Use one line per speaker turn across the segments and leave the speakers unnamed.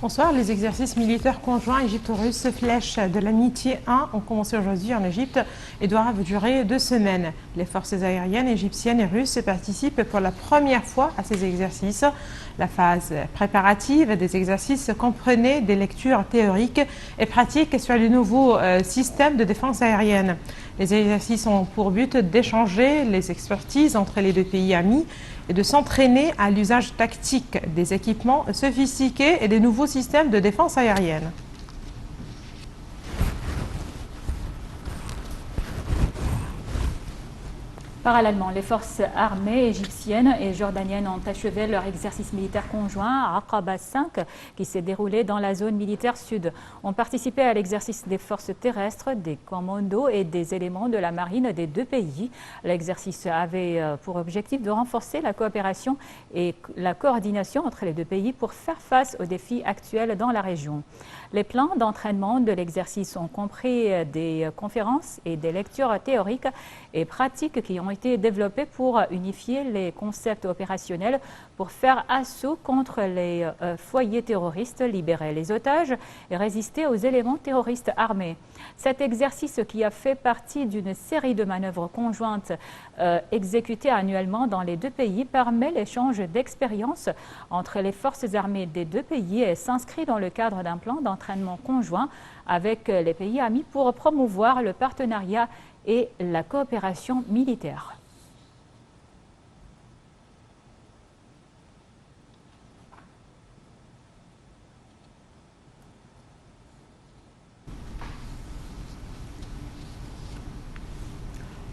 Bonsoir, les exercices militaires conjoints égypto-russes Flèche de l'amitié 1 ont commencé aujourd'hui en Égypte et doivent durer 2 semaines. Les forces aériennes égyptiennes et russes participent pour la première fois à ces exercices. La phase préparative des exercices comprenait des lectures théoriques et pratiques sur les nouveaux systèmes de défense aérienne. Les exercices ont pour but d'échanger les expertises entre les deux pays amis et de s'entraîner à l'usage tactique des équipements sophistiqués et des nouveaux systèmes de défense aérienne.
Parallèlement, les forces armées égyptiennes et jordaniennes ont achevé leur exercice militaire conjoint à Aqaba 5 qui s'est déroulé dans la zone militaire sud. Ont participé à l'exercice des forces terrestres, des commandos et des éléments de la marine des deux pays. L'exercice avait pour objectif de renforcer la coopération et la coordination entre les deux pays pour faire face aux défis actuels dans la région. Les plans d'entraînement de l'exercice ont compris des conférences et des lectures théoriques et pratiques qui ont été développés pour unifier les concepts opérationnels pour faire assaut contre les foyers terroristes, libérer les otages et résister aux éléments terroristes armés. Cet exercice, qui a fait partie d'une série de manœuvres conjointes exécutées annuellement dans les deux pays, permet l'échange d'expériences entre les forces armées des deux pays et s'inscrit dans le cadre d'un plan d'entraînement conjoint avec les pays amis pour promouvoir le partenariat et la coopération militaire.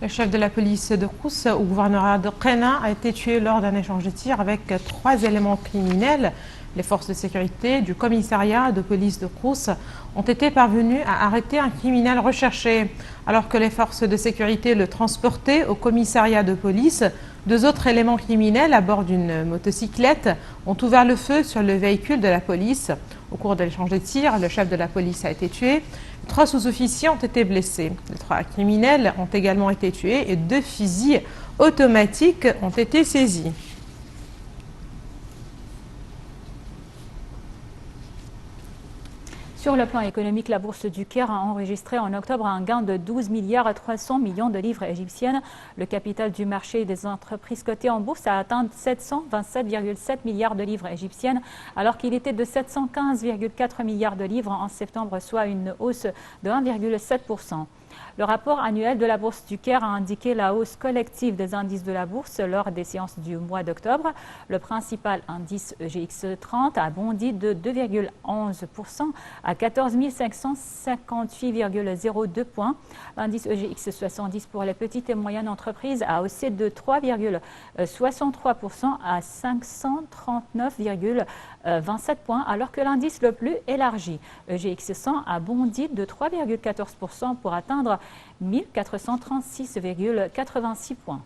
Le chef de la police de Kous au gouvernorat de Qena a été tué lors d'un échange de tirs avec 3 éléments criminels. Les forces de sécurité du commissariat de police de Kous ont été parvenues à arrêter un criminel recherché. Alors que les forces de sécurité le transportaient au commissariat de police, 2 autres éléments criminels à bord d'une motocyclette ont ouvert le feu sur le véhicule de la police. Au cours de l'échange de tirs, le chef de la police a été tué. 3 sous-officiers ont été blessés. Les 3 criminels ont également été tués et 2 fusils automatiques ont été saisis.
Sur le plan économique, la bourse du Caire a enregistré en octobre un gain de 12 milliards 300 millions de livres égyptiennes. Le capital du marché des entreprises cotées en bourse a atteint 727,7 milliards de livres égyptiennes, alors qu'il était de 715,4 milliards de livres en septembre, soit une hausse de 1,7%. Le rapport annuel de la Bourse du Caire a indiqué la hausse collective des indices de la bourse lors des séances du mois d'octobre. Le principal indice EGX30 a bondi de 2,11% à 14 558,02 points. L'indice EGX70 pour les petites et moyennes entreprises a haussé de 3,63% à 539,27 points, alors que l'indice le plus élargi, EGX100, a bondi de 3,14% pour atteindre 1436,86 points.